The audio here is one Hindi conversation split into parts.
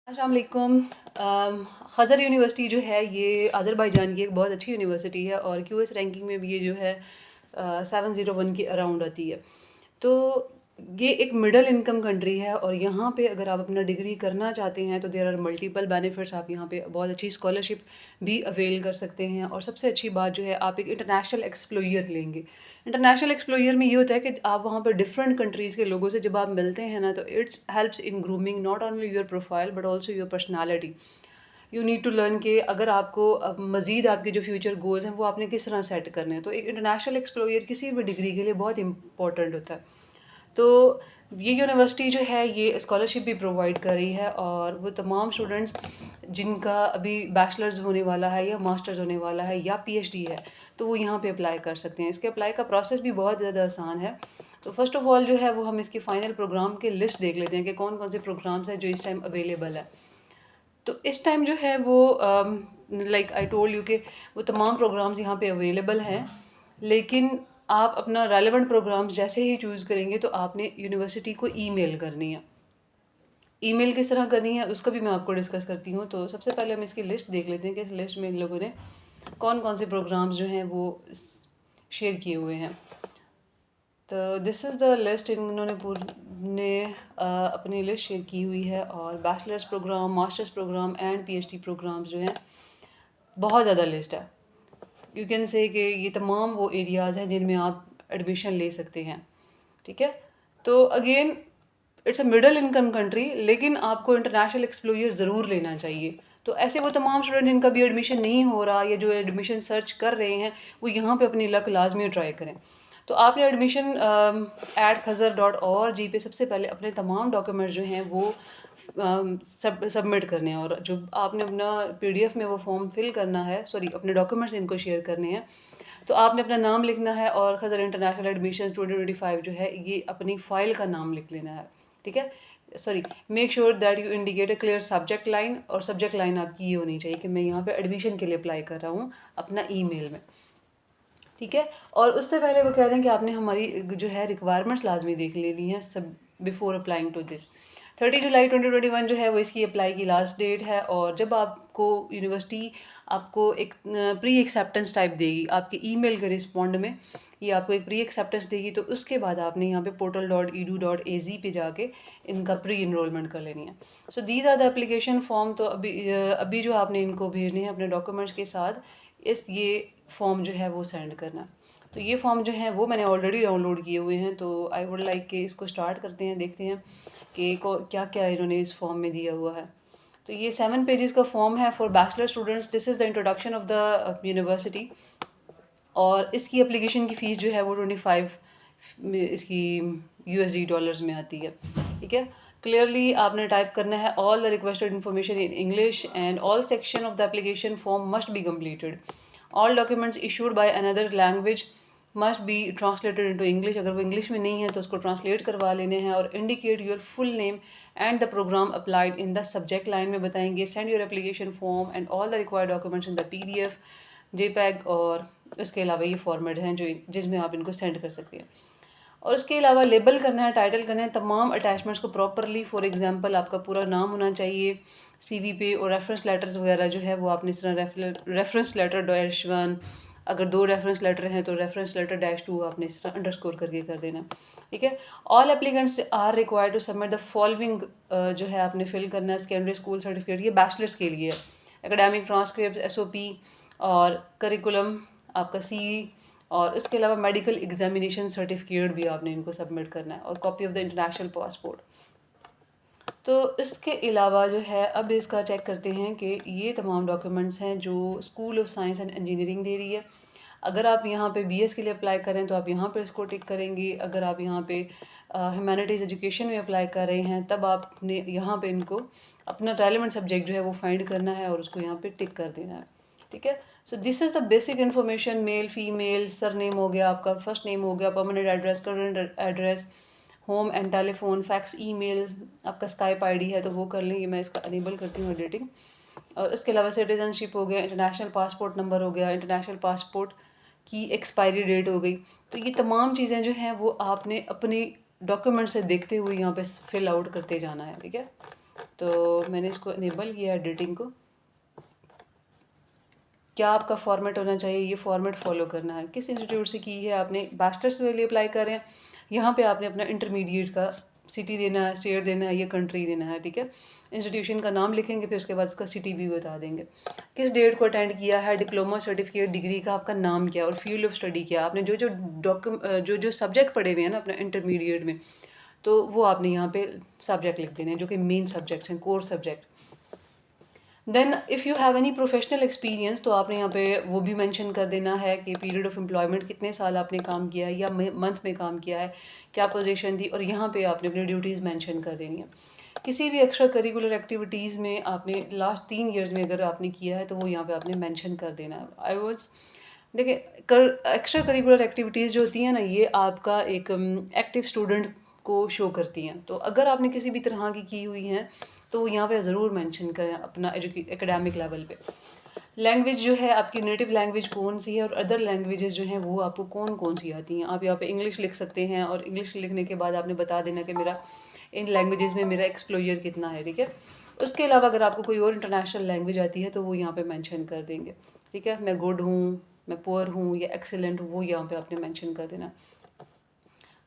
अस्सलाम वालेकुम। ख़ज़र यूनिवर्सिटी जो है ये अज़रबैजान की एक बहुत अच्छी यूनिवर्सिटी है और क्यूएस रैंकिंग में भी ये जो है 701 के अराउंड आती है। तो ये एक मिडल इनकम कंट्री है और यहाँ पे अगर आप अपना डिग्री करना चाहते हैं तो देयर आर मल्टीपल बेनिफिट्स। आप यहाँ पे बहुत अच्छी स्कॉलरशिप भी अवेल कर सकते हैं और सबसे अच्छी बात जो है आप एक इंटरनेशनल एक्सप्लोयर लेंगे। इंटरनेशनल एक्सप्लोयर में ये होता है कि आप वहाँ पर डिफरेंट कंट्रीज़ के लोगों से जब आप मिलते हैं ना तो it's helps in grooming not only your profile but also your personality. You need to learn कि अगर आपको मज़ीद आपके जो फ्यूचर गोल्स हैं वो आपने किस तरह सेट करने हैं। तो एक इंटरनेशनल एक्सप्लोयर किसी भी डिग्री के लिए बहुत इंपॉर्टेंट होता है। तो ये यूनिवर्सिटी जो है ये स्कॉलरशिप भी प्रोवाइड कर रही है और वो तमाम स्टूडेंट्स जिनका अभी बैचलर्स होने वाला है या मास्टर्स होने वाला है या पीएचडी है तो वो यहाँ पे अप्लाई कर सकते हैं। इसके अप्लाई का प्रोसेस भी बहुत ज़्यादा आसान है। तो फर्स्ट ऑफ़ ऑल जो है वो हम इसकी फ़ाइनल प्रोग्राम के लिस्ट देख लेते हैं कि कौन कौन से प्रोग्राम्स हैं जो इस टाइम अवेलेबल है। तो इस टाइम जो है वो लाइक आई टोल्ड यू के वो तमाम प्रोग्राम्स यहाँ पे अवेलेबल हैं, लेकिन आप अपना रेलेवेंट प्रोग्राम्स जैसे ही चूज़ करेंगे तो आपने यूनिवर्सिटी को ईमेल करनी है। ईमेल किस तरह करनी है उसका भी मैं आपको डिस्कस करती हूँ। तो सबसे पहले हम इसकी लिस्ट देख लेते हैं कि इस लिस्ट में इन लोगों ने कौन कौन से प्रोग्राम्स जो हैं वो शेयर किए हुए हैं। तो दिस इज़ द लिस्ट इन्होंने अपनी लिस्ट शेयर की हुई है और bachelors programme, masters programme and PhD programmes जो हैं बहुत ज़्यादा लिस्ट है। यू कैन से कि ये तमाम वो एरियाज़ हैं जिनमें आप एडमिशन ले सकते हैं। ठीक है, तो again it's a middle income country, लेकिन आपको इंटरनेशनल एक्सप्लोयर ज़रूर लेना चाहिए। तो ऐसे वो तमाम स्टूडेंट जिनका भी एडमिशन नहीं हो रहा या जो एडमिशन सर्च कर रहे हैं वो यहाँ पे अपनी लक लाजमी ट्राई करें। तो आपने एडमिशन @khazar.org पे सबसे पहले अपने तमाम डॉक्यूमेंट्स जो हैं वो सबमिट करने हैं और जो आपने अपना पीडीएफ में वो फॉर्म फिल करना है, सॉरी अपने डॉक्यूमेंट्स इनको शेयर करने हैं। तो आपने अपना नाम लिखना है और खज़र इंटरनेशनल एडमिशन 2025 जो है ये अपनी फ़ाइल का नाम लिख लेना है। ठीक है, sorry, make sure that you indicate a clear subject line और सब्जेक्ट लाइन आपकी ये होनी चाहिए कि मैं यहाँ पे एडमिशन के लिए अप्लाई कर रहा हूँ अपना ईमेल में। ठीक है, और उससे पहले वो कह रहे हैं कि आपने हमारी जो है रिक्वायरमेंट्स लाजमी देख लेनी है सब बिफोर अप्लाइंग टू दिस। 30 जुलाई 2021 जो है वो इसकी अप्लाई की लास्ट डेट है और जब आपको यूनिवर्सिटी आपको एक प्री एक्सेप्टेंस टाइप देगी आपके ईमेल के रिस्पॉन्ड में, ये आपको एक प्री एक्सेप्टेंस देगी तो उसके बाद आपने यहाँ पे portal.edu.az पे जाके इनका प्री इनरोलमेंट कर लेनी है। So these are the application form. तो अभी जो आपने इनको भेजने हैं अपने डॉक्यूमेंट्स के साथ ये फॉर्म जो है वो सेंड करना। तो ये फॉर्म जो है वो मैंने ऑलरेडी डाउनलोड किए हुए हैं, तो आई वुड लाइक कि इसको स्टार्ट करते हैं, देखते हैं कि क्या क्या इन्होंने इस फॉर्म में दिया हुआ है। तो ये 7 पेजेस का फॉर्म है for bachelor students. This is the introduction of the university और इसकी एप्लीकेशन की फ़ीस जो है वो 25 इसकी यूएसडी डॉलर्स में आती है। ठीक है, क्लियरली आपने टाइप करना है all the requested information in English and all section of the application form must be completed. All documents issued by another language must be translated into English. अगर वो इंग्लिश में नहीं है तो उसको ट्रांसलेट करवा लेने हैं और indicate your full name and the programme applied in the subject line में बताएंगे। Send your application form and all the required documents in the PDF, JPEG और उसके अलावा ये फॉर्मेट हैं जो जिसमें आप इनको सेंड कर सकते हैं। और उसके अलावा लेबल करना है, टाइटल करना है तमाम अटैचमेंट्स को प्रॉपरली। फॉर एग्जांपल आपका पूरा नाम होना चाहिए सीवी पे और रेफरेंस लेटर्स वगैरह जो है वो आपने इस तरह रेफरेंस लेटर -1, अगर 2 रेफरेंस लेटर हैं तो रेफरेंस लेटर -2 आपने इस तरह अंडरस्कोर करके कर देना। ठीक है, all applicants are required to submit the following जो है आपने फिल करना है। सेकेंडरी स्कूल सर्टिफिकेट, ये बैचलर्स के लिए है। एकेडमिक ट्रांसक्रिप्ट, एसओपी और करिकुलम आपका सीवी और इसके अलावा मेडिकल एग्जामिनेशन सर्टिफिकेट भी आपने इनको सबमिट करना है और copy of the international passport. तो इसके अलावा जो है अब इसका चेक करते हैं कि ये तमाम डॉक्यूमेंट्स हैं जो school of science and engineering दे रही है। अगर आप यहाँ पे बीएस के लिए अप्लाई करें तो आप यहाँ पे इसको टिक करेंगे। अगर आप यहाँ पे ह्यूमैनिटीज़ एजुकेशन में अप्लाई कर रहे हैं तब आपने यहाँ पे इनको अपना रेलेवेंट सब्जेक्ट जो है वो फाइंड करना है और उसको यहाँ पे टिक कर देना है। ठीक है, so this is the basic information. Male, female, surname हो गया, आपका फर्स्ट नेम हो गया, permanent address, current address, home and telephone, fax, emails, आपका स्काइप आईडी है तो वो कर लें। ये मैं इसका अनेबल करती हूँ एडिटिंग। और इसके अलावा सिटीजनशिप हो गया, इंटरनेशनल पासपोर्ट नंबर हो गया, इंटरनेशनल पासपोर्ट की एक्सपायरी डेट हो गई। तो ये तमाम चीज़ें जो हैं वो आपने अपनी डॉक्यूमेंट से देखते हुए यहाँ पे फिल आउट करते जाना है। ठीक है, तो मैंने इसको इनेबल किया एडिटिंग को। क्या आपका फॉर्मेट होना चाहिए, ये फॉर्मेट फॉलो करना है। किस इंस्टीट्यूट से की है आपने, बैचलर्स के लिए अप्लाई कर रहे हैं, यहाँ पे आपने अपना इंटरमीडिएट का सिटी देना है, स्टेट देना है, या कंट्री देना है, ठीक है। इंस्टीट्यूशन का नाम लिखेंगे, फिर उसके बाद उसका सिटी भी बता देंगे। किस डेट को अटेंड किया है, डिप्लोमा सर्टिफिकेट डिग्री का आपका नाम क्या और फील्ड ऑफ स्टडी क्या, आपने जो सब्जेक्ट पढ़े हुए हैं ना अपना इंटरमीडिएट में, तो वो आपने यहाँ पे सब्जेक्ट लिख देने हैं जो कि मेन सब्जेक्ट्स हैं, core subject. Then if you have any professional experience, तो आपने यहाँ पे वो भी मेंशन कर देना है कि पीरियड ऑफ एम्प्लॉयमेंट कितने साल आपने काम किया है या मंथ में काम किया है, क्या पोजीशन थी, और यहाँ पे आपने अपनी ड्यूटीज़ मेंशन कर देनी है। किसी भी एक्स्ट्रा करिकुलर एक्टिविटीज़ में आपने लास्ट 3 ईयर्स में अगर आपने किया है तो वो यहाँ पे आपने मेंशन कर देना है। आई वॉज देखिए, एक्स्ट्रा करिकुलर एक्टिविटीज़ जो होती हैं ना, ये आपका एक एक्टिव स्टूडेंट को शो करती हैं। तो अगर आपने किसी भी तरह की हुई हैं तो यहाँ पे ज़रूर मेंशन करें अपना एकेडमिक लेवल पे। लैंग्वेज जो है आपकी नेटिव लैंग्वेज कौन सी है, और अदर लैंग्वेजेस जो हैं वो आपको कौन कौन सी आती हैं। आप यहाँ पे इंग्लिश लिख सकते हैं, और इंग्लिश लिखने के बाद आपने बता देना कि मेरा इन लैंग्वेजेस में मेरा एक्सप्लोजर कितना है, ठीक है। उसके अलावा अगर आपको कोई और इंटरनेशनल लैंग्वेज आती है तो वो यहाँ पे मेंशन कर देंगे, ठीक है। मैं गुड हूँ, मैं पुअर हूँ, या एक्सेलेंट हूँ, वो यहाँ पे आपने मेंशन कर देना।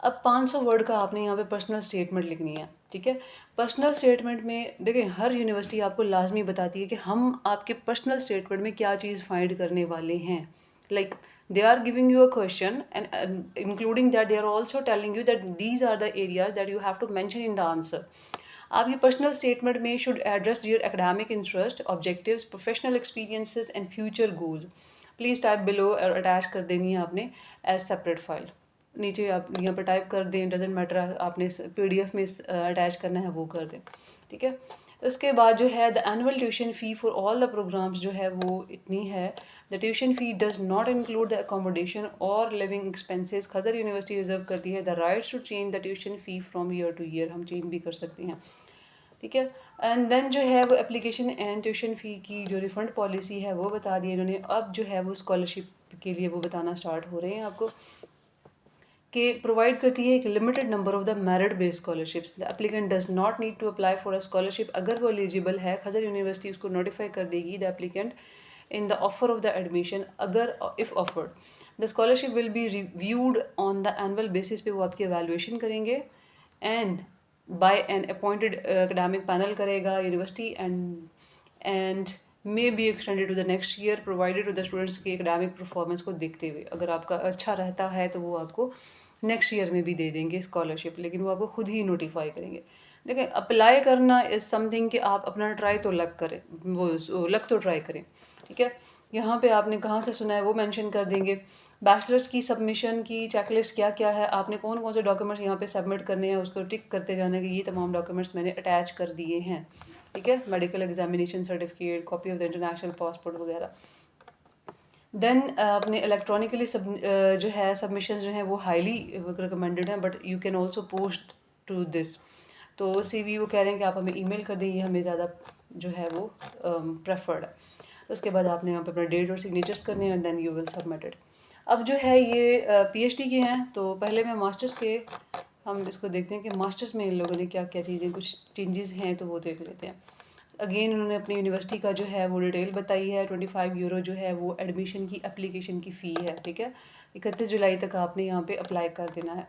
अब 500 वर्ड का आपने यहाँ पे पर्सनल स्टेटमेंट लिखनी है, ठीक है। पर्सनल स्टेटमेंट में देखिए, हर यूनिवर्सिटी आपको लाजमी बताती है कि हम आपके पर्सनल स्टेटमेंट में क्या चीज़ फाइंड करने वाले हैं। Like they are giving you a question and including that they are also telling you that these are the areas that you have to mention in the answer. आपकी पर्सनल स्टेटमेंट में should address your academic interest, objectives, professional experiences and future goals. Please type below और अटैच कर देनी है आपने एज सेपरेट फाइल। नीचे आप यहाँ पर टाइप कर दें, डजेंट मैटर, आपने पीडीएफ में अटैच करना है वो कर दें, ठीक है। उसके बाद जो है the annual tuition fee for all the programmes जो है वो इतनी है। The tuition fee does not include the accommodation और living expenses. Khazar university reserve करती है the rights to change the tuition fee from year to year, हम चेंज भी कर सकते हैं, ठीक है। एंड देन जो है वो एप्लीकेशन एंड ट्यूशन फ़ी की जो रिफ़ंड पॉलिसी है वो बता दी इन्होंने। अब जो है वो स्कॉलरशिप के लिए वो बताना स्टार्ट हो रहे हैं आपको, कि प्रोवाइड करती है एक limited number of the merit based scholarships. The applicant does not need to apply for a scholarship. अगर वो एलिजिबल है, खजर यूनिवर्सिटी उसको नोटिफाई कर देगी the applicant in the offer of the admission, अगर if offered. The scholarship will be reviewed on the annual basis पे, वो आपकी एवेलुएशन करेंगे and by an appointed academic panel करेगा university, and may be extended to the next year provided to the students के एकेडमिक परफॉर्मेंस को देखते हुए। अगर आपका अच्छा रहता है तो वो आपको नेक्स्ट ईयर में भी दे देंगे स्कॉलरशिप, लेकिन वो आपको खुद ही नोटिफाई करेंगे। देखिए, अप्लाई करना इज़ समथिंग कि आप अपना ट्राई तो लग करें, वो लग तो ट्राई करें, ठीक है। यहाँ पे आपने कहाँ से सुना है वो मेंशन कर देंगे। बैचलर्स की सबमिशन की चेकलिस्ट क्या क्या है, आपने कौन कौन से डॉक्यूमेंट्स यहाँ पे सबमिट करने हैं, उसको टिक करते जाना कि ये तमाम डॉक्यूमेंट्स मैंने अटैच कर दिए हैं, ठीक है। Medical examination certificate, copy of the international passport वगैरह। देन अपने इलेक्ट्रॉनिकली जो है सबमिशन जो हैं वो हाईली रिकमेंडेड हैं, but you can also post to this. तो सीवी वो कह रहे हैं कि आप हमें ईमेल कर दें, ये हमें ज़्यादा जो है वो प्रेफर्ड है। उसके बाद आपने यहाँ पे अपना डेट और सिग्नेचर्स करने हैं, देन यू विल सबमिटेड। अब जो है ये पीएचडी के हैं, तो पहले मैं मास्टर्स के हम इसको देखते हैं कि मास्टर्स में इन लोगों ने क्या क्या चीज़ें, कुछ चेंजेस हैं तो वो देख लेते हैं। अगेन उन्होंने अपनी यूनिवर्सिटी का जो है वो डिटेल बताई है। 25 यूरो जो है वो एडमिशन की एप्लीकेशन की फ़ी है, ठीक है। 31 जुलाई तक आपने यहाँ पे अप्लाई कर देना है।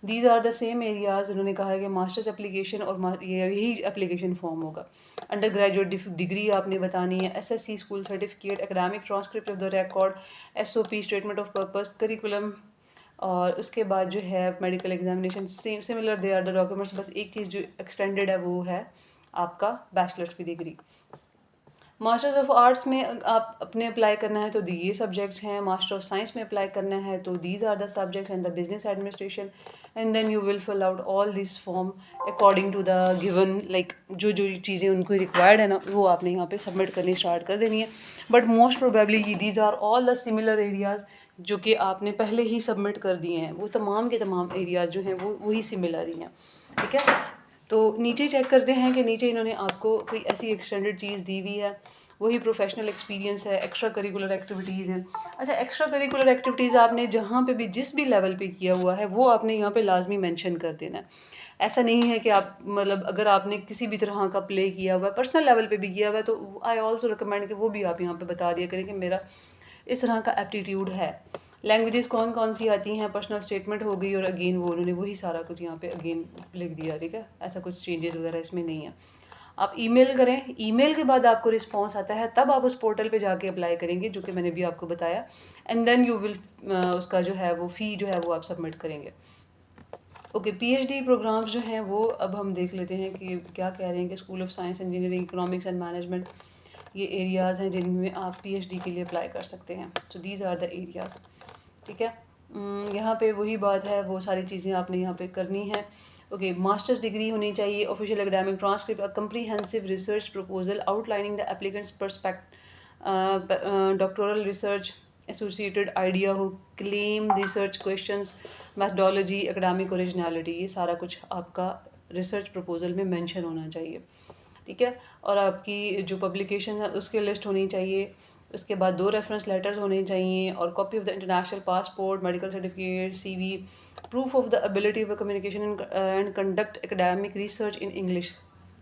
These are the same areas. उन्होंने कहा है कि मास्टर्स एप्लीकेशन और यही एप्लीकेशन फॉर्म होगा। अंडर ग्रेजुएट डिग्री आपने बतानी है, SSC school certificate, academic transcript of the record, SOP statement of purpose, curriculum, और उसके बाद जो है medical examination. Same similar they are the documents. बस एक चीज़ जो एक्सटेंडेड है वो है आपका बैचलर्स की डिग्री। मास्टर्स ऑफ आर्ट्स में आप अपने अप्लाई करना है तो ये सब्जेक्ट्स हैं। मास्टर ऑफ साइंस में अप्लाई करना है तो these are the subjects and the business administration, and then you will fill out all this form according to the given, like जो जो चीज़ें उनको रिक्वायर्ड है ना, वो आपने यहाँ पे सबमिट करनी स्टार्ट कर देनी है। But most probably these are all the similar areas जो कि आपने पहले ही सबमिट कर दिए हैं। वो तमाम के तमाम एरियाज़ जो हैं वो वही सिमिलर ही हैं, ठीक है। तो नीचे चेक करते हैं कि नीचे इन्होंने आपको कोई ऐसी एक्सटेंडेड चीज़ दी हुई है, वही प्रोफेशनल एक्सपीरियंस है, एक्स्ट्रा करिकुलर एक्टिविटीज़ हैं। अच्छा, एक्स्ट्रा करिकुलर एक्टिविटीज़ आपने जहाँ पे भी जिस भी लेवल पे किया हुआ है वो आपने यहाँ पे लाजमी मेंशन कर देना है। ऐसा नहीं है कि आप मतलब अगर आपने किसी भी तरह का प्ले किया हुआ है, पर्सनल लेवल पे भी किया हुआ है, तो आई ऑल्सो रिकमेंड कि वो भी आप यहाँ पे बता दिया करें कि मेरा इस तरह का एप्टीट्यूड है। लैंग्वेजेस कौन कौन सी आती हैं, पर्सनल स्टेटमेंट हो गई, और अगेन वो उन्होंने वही सारा कुछ यहाँ पे अगेन लिख दिया, ठीक है। ऐसा कुछ चेंजेस वगैरह इसमें नहीं है। आप ईमेल करें, ईमेल के बाद आपको रिस्पॉन्स आता है, तब आप उस पोर्टल पे जाके अप्लाई करेंगे, जो कि मैंने भी आपको बताया। एंड देन यू विल उसका जो है वो फ़ी जो है वो आप सबमिट करेंगे। ओके, पीएचडी प्रोग्राम्स जो हैं वो अब हम देख लेते हैं कि क्या कह रहे हैं कि school of science engineering economics and management ये एरियाज़ हैं जिनमें आप पीएचडी के लिए अप्लाई कर सकते हैं। So these are the areas, ठीक है। यहाँ पे वही बात है, वो सारी चीज़ें आपने यहाँ पे करनी है। ओके, मास्टर्स डिग्री होनी चाहिए, official academic transcript, a comprehensive research proposal outlining the applicant's perspective, doctoral research associated idea हो, claim, research questions, methodology, academic originality, ये सारा कुछ आपका रिसर्च प्रपोजल में मेंशन होना चाहिए, ठीक है। और आपकी जो पब्लिकेशन है उसकी लिस्ट होनी चाहिए। उसके बाद 2 रेफरेंस लेटर्स होने चाहिए, और copy of the international passport, medical certificate, CV, proof of the ability of communication and conduct academic research in English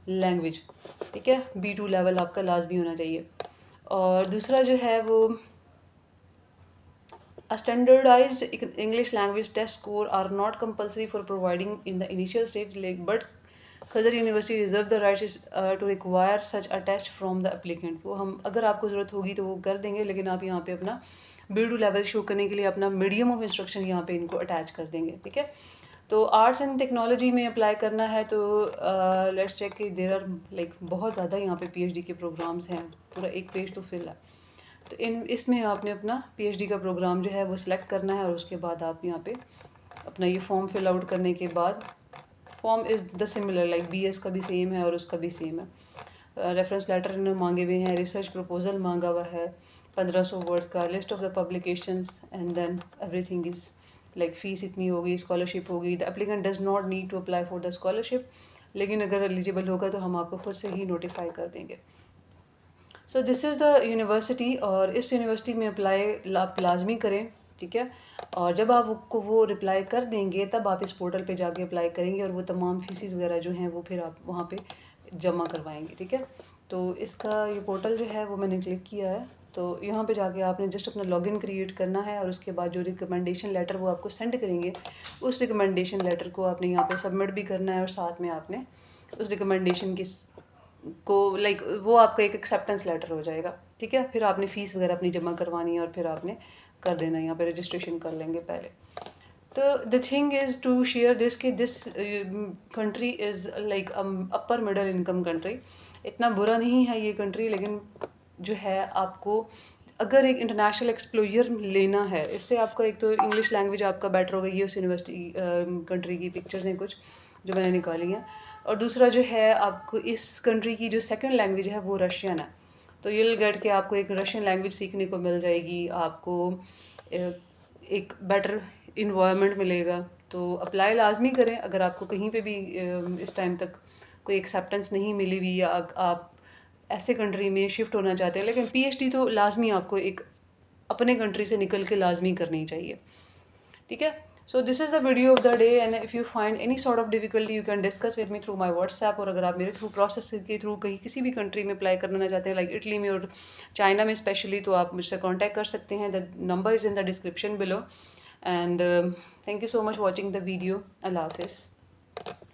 language, ठीक है। B2 लेवल आपका लाजमी होना चाहिए। और दूसरा जो है वो A standardized English language test score are not compulsory for providing in the initial stage, but Khadr University reserve the right to require such a test from the applicant। वो हम अगर आपको ज़रूरत होगी तो वो कर देंगे, लेकिन आप यहाँ पे अपना B2 लेवल शो करने के लिए अपना मीडियम ऑफ इंस्ट्रक्शन यहाँ पे इनको अटैच कर देंगे, ठीक है। तो आर्ट्स एंड टेक्नोलॉजी में अप्लाई करना है तो लेट्स चेक कि देयर आर लाइक बहुत ज़्यादा यहाँ पे पीएचडी के प्रोग्राम्स हैं, पूरा एक पेज तो फिल है। तो इसमें आपने अपना पीएचडी का प्रोग्राम जो है वो सिलेक्ट करना है, और उसके बाद आप यहाँ पे अपना ये फॉर्म फिल आउट करने के बाद, form is the similar like BS का भी सेम है और उसका भी सेम है। रेफरेंस लेटर इन्होंने मांगे हुए हैं, रिसर्च प्रपोजल मांगा हुआ है 1500 वर्ड्स का, list of the publications, and then everything is like fees इतनी होगी, स्कॉलरशिप होगी। The applicant does not need to apply for the scholarship, लेकिन अगर एलिजिबल होगा तो हम आपको खुद से ही नोटिफाई कर देंगे। सो दिस इज़ द यूनिवर्सिटी, और इस यूनिवर्सिटी में अप्लाई आप लाजमी करें, ठीक है। और जब आप को वो रिप्लाई कर देंगे तब आप इस पोर्टल पे जाके अप्लाई करेंगे, और वो तमाम फीसिस वगैरह जो हैं वो फिर आप वहाँ पे जमा करवाएंगे, ठीक है। तो इसका ये पोर्टल जो है वो मैंने क्लिक किया है, तो यहाँ पे जाके आपने जस्ट अपना लॉगिन क्रिएट करना है, और उसके बाद जो रिकमेंडेशन लेटर वो आपको सेंड करेंगे, उस रिकमेंडेशन लेटर को आपने यहाँ पे सबमिट भी करना है, और साथ में आपने उस रिकमेंडेशन की को लाइक वो आपका एक एक्सेप्टेंस लेटर हो जाएगा, ठीक है। फिर आपने फ़ीस वगैरह अपनी जमा करवानी है, और फिर आपने कर देना, यहाँ पे रजिस्ट्रेशन कर लेंगे पहले। तो the thing is to share this कि this country is like upper middle income country. इतना बुरा नहीं है ये कंट्री, लेकिन जो है आपको अगर एक इंटरनेशनल एक्सप्लोजर लेना है, इससे आपका एक तो इंग्लिश लैंग्वेज आपका बेटर हो गई है। उस यूनिवर्सिटी कंट्री की पिक्चर्स हैं कुछ जो मैंने निकाली हैं, और दूसरा जो है आपको इस कंट्री की जो सेकंड लैंग्वेज है वो रशियन है, तो ये गेट के आपको एक रशियन लैंग्वेज सीखने को मिल जाएगी, आपको एक बेटर इन्वायरमेंट मिलेगा। तो अप्लाई लाजमी करें अगर आपको कहीं पे भी इस टाइम तक कोई एक्सेप्टेंस नहीं मिली हुई, या आप ऐसे कंट्री में शिफ्ट होना चाहते हैं, लेकिन पीएचडी तो लाजमी आपको एक अपने कंट्री से निकल के लाजमी करनी चाहिए, ठीक है। So this is the video of the day, and if you find any sort of difficulty you can discuss with me through my WhatsApp, और अगर आप मेरे थ्रू प्रोसेस के थ्रू कहीं किसी भी कंट्री में अप्लाई करना चाहते हैं, लाइक इटली में और चाइना में स्पेशली, तो आप मुझसे कॉन्टैक्ट कर सकते हैं। The number is in the description below, and thank you so much watching the video. Allah हाफिज़।